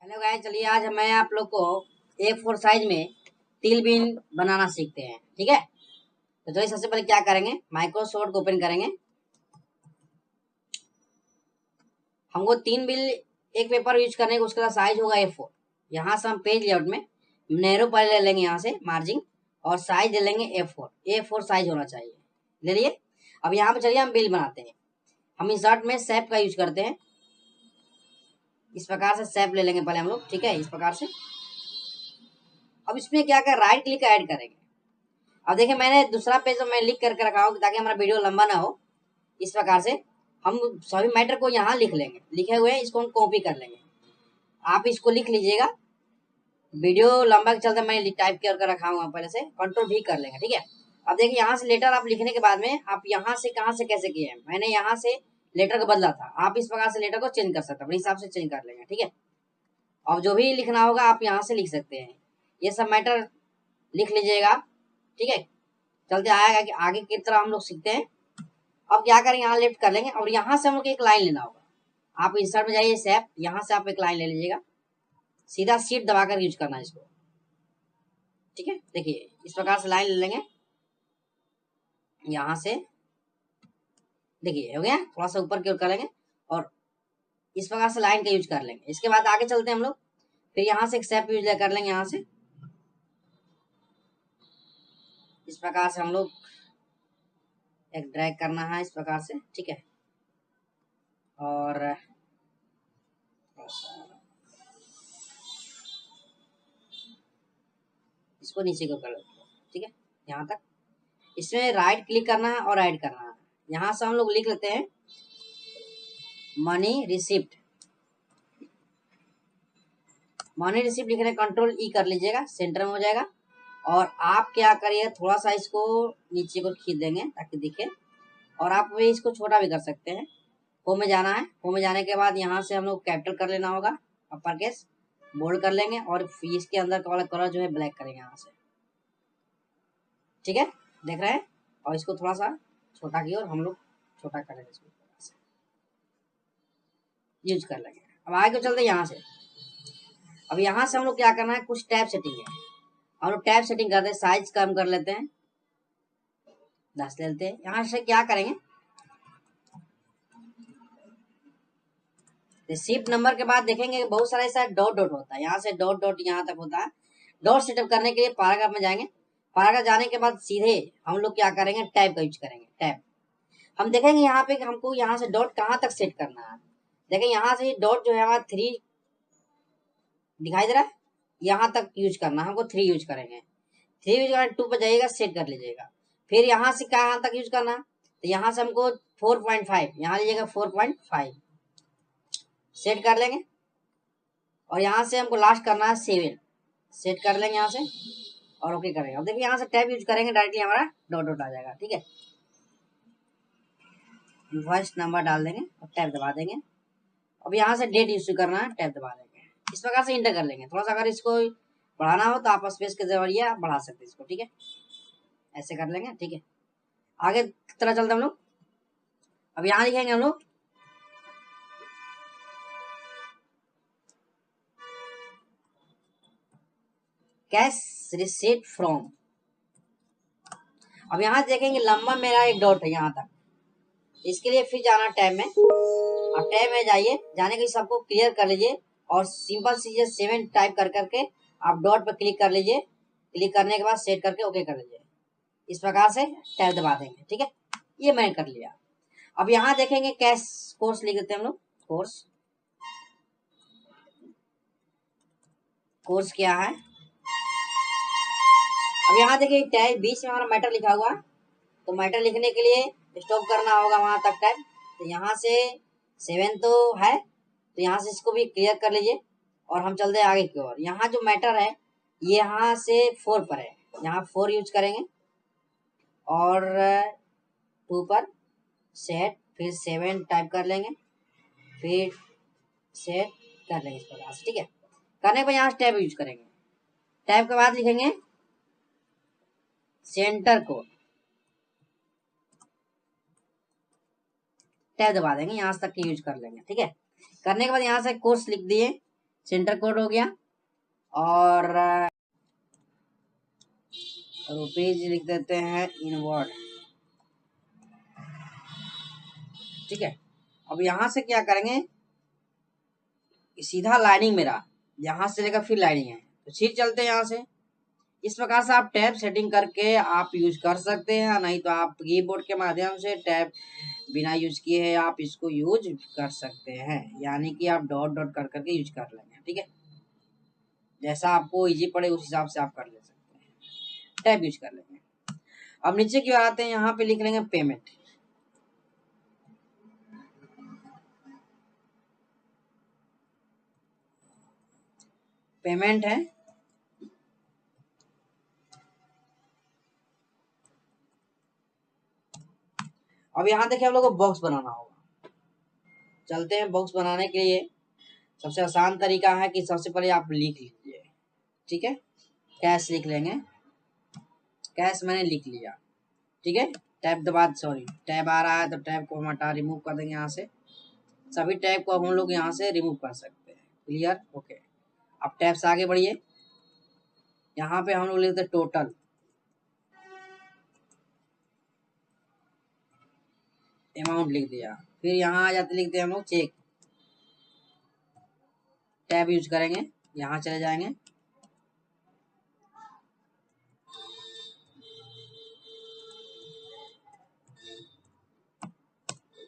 Hello guys, चलिए आज मैं आप लोग को A4 साइज में तिल बीन बनाना सीखते हैं। ठीक है, तो चलिए सबसे पहले क्या करेंगे, माइक्रोसॉफ्ट को ओपन करेंगे। हमको 3 बिल एक पेपर यूज करने का, उसका साइज होगा A4। यहाँ से हम पेज लेआउट में नैरो पर ले लेंगे, यहाँ से मार्जिन और साइज ले लेंगे A4 साइज होना चाहिए। ले लिए। अब यहाँ पे चलिए हम बिल बनाते हैं। हम इंसर्ट में शेप का यूज करते हैं। इस प्रकार से शेप ले लेंगे पहले हम लोग। ठीक है, इस प्रकार से। अब इसमें क्या कर, राइट क्लिक ऐड करेंगे। अब देखिए, मैंने दूसरा पेज में मैं लिख करके रखा हूँ ताकि हमारा वीडियो लंबा ना हो। इस प्रकार से हम सभी मैटर को यहाँ लिख लेंगे, लिखे हुए हैं, इसको हम कॉपी कर लेंगे। आप इसको लिख लीजिएगा, वीडियो लंबा के चलते मैंने टाइप करके रखा हूँ पहले से। कंट्रोल भी कर लेंगे। ठीक है, अब देखिए यहाँ से लेटर आप लिखने के बाद में आप यहाँ से कहाँ से कैसे किए हैं, मैंने यहाँ से लेटर को बदला था। आप इस प्रकार से लेटर को चेंज कर सकते हैं, अपने हिसाब से चेंज कर लेंगे। ठीक है, और जो भी लिखना होगा आप यहाँ से लिख सकते हैं। ये सब मैटर लिख लीजिएगा। ठीक है, चलते आएगा कि आगे की तरह हम लोग सीखते हैं। अब क्या करेंगे, यहाँ लेफ्ट कर लेंगे और यहाँ से हम लोग एक लाइन लेना होगा। आप इंसर्ट में जाइए, शेप, यहाँ से आप एक लाइन ले लीजिएगा। सीधा शिफ्ट दबाकर यूज करना है इसको। ठीक है, देखिए इस प्रकार से लाइन ले लेंगे। यहाँ से देखिए हो गया, थोड़ा सा ऊपर की ओर कर लेंगे और इस प्रकार से लाइन का यूज कर लेंगे। इसके बाद आगे चलते हैं हम लोग। फिर यहाँ से एक शेप यूज कर लेंगे। यहाँ से इस प्रकार से हम लोग एक ड्रैग करना है, इस प्रकार से। ठीक है, और इसको नीचे को कर लेते हैं। ठीक है, यहाँ तक। इसमें राइट क्लिक करना है और ऐड करना है। यहाँ से हम लोग लिख लेते हैं मनी रिसिप्ट। मनी रिसिप्ट लिखने कंट्रोल ई कर लीजिएगा, सेंटर में हो जाएगा। और आप क्या करिए, थोड़ा सा इसको नीचे को खींच देंगे ताकि दिखे। और आप भी इसको छोटा भी कर सकते हैं। होम में जाना है। होम में जाने के बाद यहाँ से हम लोग कैपिटल कर लेना होगा, अपर केस बोल्ड कर लेंगे और इसके अंदर वाला कलर जो है ब्लैक करेंगे यहाँ से। ठीक है, देख रहे हैं। और इसको थोड़ा सा छोटा की और हम लोग छोटा करेंगे, इसको यूज कर लेंगे। अब आगे चलते यहाँ से। अब यहाँ से हम लोग क्या करना है, कुछ टैब सेटिंग है। हम लोग टैब सेटिंग करते हैं, साइज कम कर लेते हैं, 10 ले लेते हैं। यहाँ से क्या करेंगे, रिसीप्ट नंबर के बाद देखेंगे बहुत सारा ऐसा डॉट डॉट होता है। यहाँ से डॉट डॉट यहाँ तक होता है। डॉट सेटअप करने के लिए पैराग्राफ में जाएंगे। पैराग्राफ जाने के बाद सीधे हम लोग क्या करेंगे, टैब का यूज करेंगे। टैब हम देखेंगे यहाँ पे कि हमको यहाँ से डॉट कहाँ तक सेट करना है। देखें यहाँ से डॉट जो है हमारा 3 दिखाई दे रहा है, यहाँ तक यूज करना है हमको। 3 यूज करेंगे। 3 यूज करना, 2 पर जाइएगा, सेट कर लीजिएगा। फिर यहाँ से कहाँ तक यूज करना है, तो यहाँ से हमको 4.5 यहाँ लीजिएगा, 4.5 सेट कर लेंगे। और यहाँ से हमको लास्ट करना है 7, सेट कर लेंगे यहाँ से और ओके करेंगे। अब देखिए यहाँ से टैब यूज करेंगे, डायरेक्टली हमारा डॉट डॉट आ जाएगा। ठीक है, फर्स्ट नंबर डाल देंगे और टैब दबा देंगे। अब यहाँ से डेट यूज करना है, टैब दबा देंगे। इस प्रकार से इंटर कर लेंगे। थोड़ा सा अगर इसको बढ़ाना हो तो आप स्पेस के जरिए आप बढ़ा सकते हैं इसको। ठीक है, ऐसे कर लेंगे। ठीक है, आगे तरह चलते हम लोग। अब यहाँ लिखेंगे हम लोग कैश रिसीट फ्रॉम। अब यहाँ देखेंगे लंबा मेरा एक डॉट है यहाँ तक। इसके लिए फिर जाना टैब में। अब टैब में जाइए, जाने के सबको क्लियर कर लीजिए और सिंपल सी 7 टाइप कर करके आप डॉट पर क्लिक कर लीजिए। क्लिक करने के बाद सेट करके ओके कर लीजिए। इस प्रकार से टैब दबा देंगे। ठीक है, ये मैंने कर लिया। अब यहाँ देखेंगे कैश कोर्स लिख देते हैं हम लोग। कोर्स क्या है। अब यहाँ देखिए टैब बीच में हमारा मैटर लिखा हुआ, तो मैटर लिखने के लिए स्टॉप करना होगा वहां तक टाइम। तो यहाँ से 7 तो है, तो यहाँ से इसको भी क्लियर कर लीजिए और हम चलते हैं आगे की ओर। यहाँ जो मैटर है ये यहाँ से 4 पर है, यहाँ 4 यूज करेंगे और 2 पर सेट, फिर 7 टाइप कर लेंगे, फिर सेट कर लेंगे इस प्रकार से। ठीक है, करने पर यहाँ टैब यूज करेंगे। टैब के बाद लिखेंगे सेंटर कोड, टैब दबा देंगे, यहाँ तक यूज कर लेंगे। ठीक है, करने के बाद यहाँ से कोर्स लिख दिए, सेंटर कोड हो गया, और रुपीज लिख देते हैं इनवर्ड। ठीक है, अब यहाँ से क्या करेंगे, सीधा लाइनिंग मेरा यहाँ से लेकर फिर लाइनिंग है, तो फिर चलते हैं यहाँ से। इस प्रकार से आप टैब सेटिंग करके आप यूज कर सकते हैं, नहीं तो आप कीबोर्ड के माध्यम से टैब बिना यूज किए आप इसको यूज कर सकते हैं, यानी कि आप डॉट डॉट कर करके यूज कर लेंगे। ठीक है, जैसा आपको इजी पड़े उस हिसाब से आप कर ले सकते हैं, टैब यूज कर लेंगे। अब नीचे की ओर आते हैं, यहाँ पे लिख लेंगे पेमेंट। पेमेंट है, अब यहाँ देखिए आप लोगों को बॉक्स बनाना होगा। चलते हैं, बॉक्स बनाने के लिए सबसे आसान तरीका है कि सबसे पहले आप लिख लीजिए। ठीक है, कैश लिख लेंगे, कैश मैंने लिख लिया। ठीक है, टैब दबा, सॉरी टैब आ रहा है तो टैब को हम हटा रिमूव कर देंगे यहाँ से। सभी टैब को हम लोग यहाँ से रिमूव कर सकते हैं। Clear, okay. अब टैब से आगे बढ़िए, यहाँ पे हम लोग लिखते हैं टोटल, अमाउंट लिख दिया। फिर यहाँ आ जाते लिखते हैं हम लोग चेक, टैब यूज करेंगे, यहाँ चले जाएंगे,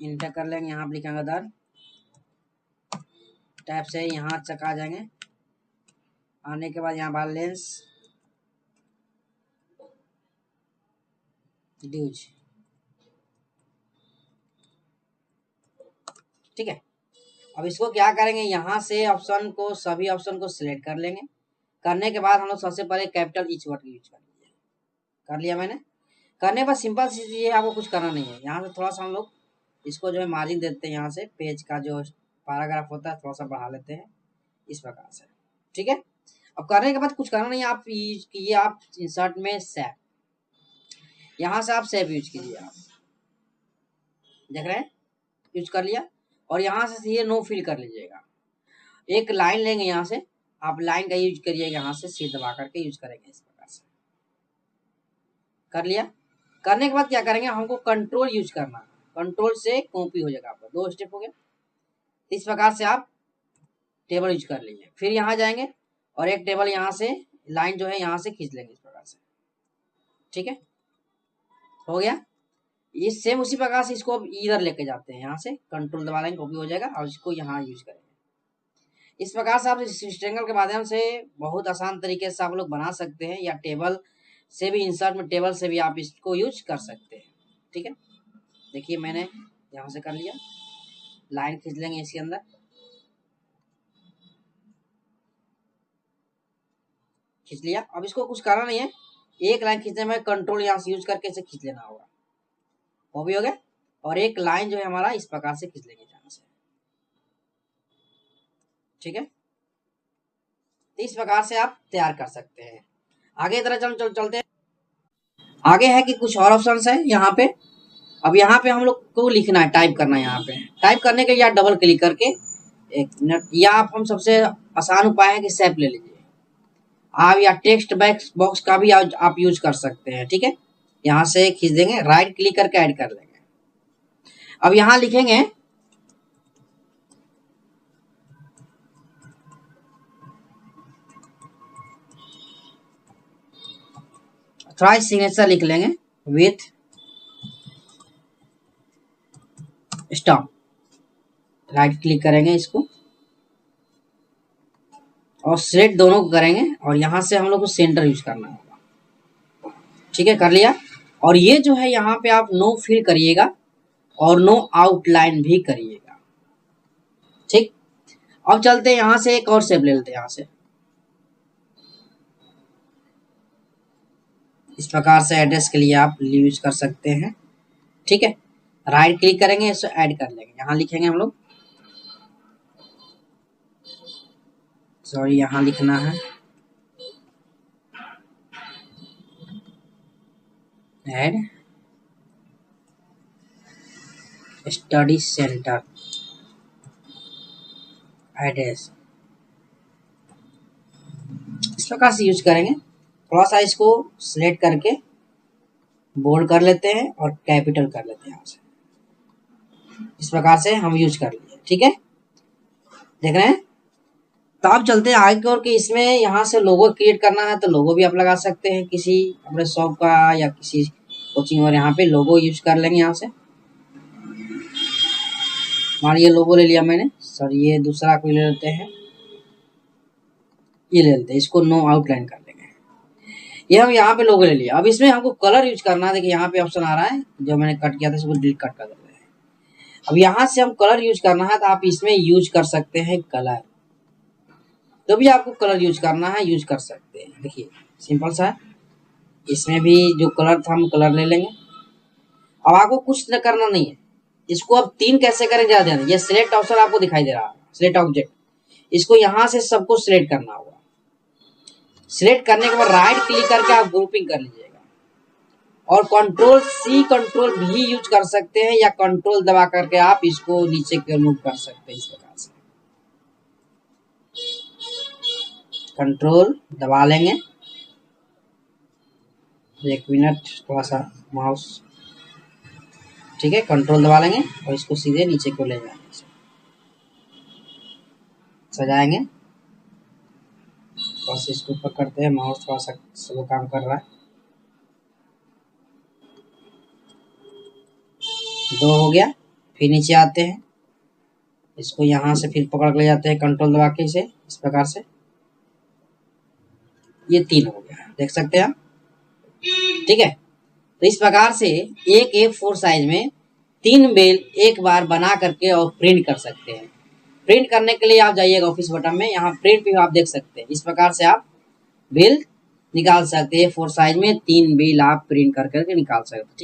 इंटर कर लेंगे, यहाँ पे लिखेंगे दर, टैब से यहाँ तक आ जाएंगे। आने के बाद यहाँ बैलेंस ड्यूज। ठीक है, अब इसको क्या करेंगे, यहाँ से ऑप्शन को, सभी ऑप्शन को सिलेक्ट कर लेंगे। करने के बाद हम लोग सबसे पहले कैपिटल ईच वर्ड यूज कर लीजिए। कर लिया मैंने। करने पर सिंपल सी चीज है, आपको कुछ करना नहीं है। यहाँ से थोड़ा सा हम लोग इसको जो है मार्जिन देते हैं, यहाँ से पेज का जो पैराग्राफ होता है थोड़ा सा बढ़ा लेते हैं इस प्रकार से। ठीक है, अब करने के बाद कुछ करना नहीं है, आप कीजिए आप इंसर्ट में सेव, यहाँ से आप सेव यूज कीजिए। आप देख रहे हैं, यूज कर लिया, और यहाँ से ये नो फिल कर लीजिएगा। एक लाइन लेंगे यहाँ से, आप लाइन का यूज करिएगा, यहाँ से सी दबा करके यूज करेंगे इस प्रकार से। कर लिया। करने के बाद क्या करेंगे, हमको कंट्रोल यूज करना, कंट्रोल से कॉपी हो जाएगा आपका, 2 स्टेप हो गया। इस प्रकार से आप टेबल यूज कर लीजिए। फिर यहाँ जाएंगे और एक टेबल यहाँ से लाइन जो है यहाँ से खींच लेंगे इस प्रकार से। ठीक है, हो गया। ये सेम उसी प्रकार से इसको अब इधर लेके जाते हैं, यहाँ से कंट्रोल दबा लेंगे, कॉपी हो जाएगा, और इसको यहाँ यूज करेंगे। इस प्रकार से आप इस रेक्टेंगल के माध्यम से बहुत आसान तरीके से आप लोग बना सकते हैं, या टेबल से भी, इंसर्ट में टेबल से भी आप इसको यूज कर सकते हैं। ठीक है, देखिए मैंने यहाँ से कर लिया, लाइन खींच लेंगे इसके अंदर, खींच लिया। अब इसको कुछ करना नहीं है, एक लाइन खींचने में कंट्रोल यहाँ से यूज करके इसे खींच लेना होगा, वो भी हो गया। और एक लाइन जो है हमारा इस प्रकार से खींच लेंगे यहाँ से। ठीक है, इस प्रकार से आप तैयार कर सकते हैं। आगे तरह चलते हैं। आगे है कि कुछ और ऑप्शंस है यहाँ पे। अब यहाँ पे हम लोग को लिखना है, टाइप करना है। यहाँ पे टाइप करने के लिए डबल क्लिक करके, एक मिनट, या आप हम सबसे आसान उपाय है कि सेव ले लीजिए आप, या टेक्स्ट बॉक्स का भी आप यूज कर सकते हैं। ठीक है, यहाँ से खींच देंगे, राइट क्लिक करके ऐड कर लेंगे। अब यहाँ लिखेंगे थोड़ा सिग्नेचर लिख लेंगे विथ स्टॉप, राइट क्लिक करेंगे इसको और सिलेक्ट दोनों को करेंगे, और यहाँ से हम लोग को सेंटर यूज करना होगा। ठीक है, कर लिया। और ये जो है यहाँ पे आप नो फिल करिएगा और नो आउटलाइन भी करिएगा। ठीक, अब चलते हैं यहाँ से एक और शेप ले लेते हैं। यहाँ से इस प्रकार से एड्रेस के लिए आप यूज कर सकते हैं। ठीक है, राइट क्लिक करेंगे, इसको ऐड कर लेंगे। यहाँ लिखेंगे हम लोग, सॉरी यहाँ लिखना है ऐड स्टडी सेंटर एड्रेस। प्रकार से यूज करेंगे। थोड़ा सा इसको सिलेक्ट करके बोल्ड कर लेते हैं और कैपिटल कर लेते हैं यहाँ से। इस प्रकार से हम यूज कर लिए, ठीक है, देख रहे हैं। तो आप चलते हैं आगे की ओर कि इसमें यहाँ से लोगो क्रिएट करना है तो लोगो भी आप लगा सकते हैं किसी अपने शॉप का या किसी कोचिंग, और यहाँ पे लोगो यूज कर लेंगे। यहाँ से मान ये लोगो ले लिया मैंने, सर ये दूसरा कोई ले लेते हैं, ये ले लेते हैं, इसको नो आउटलाइन कर लेंगे। ये हम यहाँ पे लोगो ले लिया। अब इसमें हमको कलर यूज करना है। देखिए यहाँ पे ऑप्शन आ रहा है, जो मैंने कट किया था इसको डिलीट कट कर देते हैं। अब यहाँ से हम कलर यूज करना है तो आप इसमें यूज कर सकते हैं कलर, तो भी आपको कलर यूज करना है यूज कर सकते हैं। देखिए सिंपल सा है, इसमें भी जो कलर था हम कलर ले लेंगे। अब आपको कुछ न करना नहीं है, इसको अब 3 कैसे करें ज़्यादा नहीं। ये सिलेक्ट ऑप्शन आपको दिखाई दे रहा है, सिलेक्ट ऑब्जेक्ट, इसको यहाँ से सबको सिलेक्ट करना होगा। सिलेक्ट करने के बाद राइट क्लिक करके आप ग्रुपिंग कर लीजिएगा, और control C control V use कर सकते हैं, या कंट्रोल दबा करके आप इसको नीचे के मूव कर सकते हैं। इस प्रकार से कंट्रोल दबा लेंगे, 1 मिनट, थोड़ा सा माउस, ठीक है, कंट्रोल दबा लेंगे और इसको सीधे नीचे को ले जाएंगे, सजाएंगे। बस इसको ऊपर करते हैं, माउस थोड़ा सा स्लो काम कर रहा है। 2 हो गया। फिर नीचे आते हैं, इसको यहाँ से फिर पकड़ ले जाते हैं कंट्रोल दबा के इसे, इस प्रकार से ये 3 हो गया, देख सकते हैं आप, ठीक है। तो इस प्रकार से एक A4 साइज में 3 बेल एक बार बना करके और प्रिंट कर सकते हैं। प्रिंट करने के लिए आप जाइएगा ऑफिस बटन में, यहाँ प्रिंट भी आप देख सकते हैं। इस प्रकार से आप बेल निकाल सकते हैं। A4 साइज में 3 बेल आप प्रिंट कर करके निकाल सकते हैं।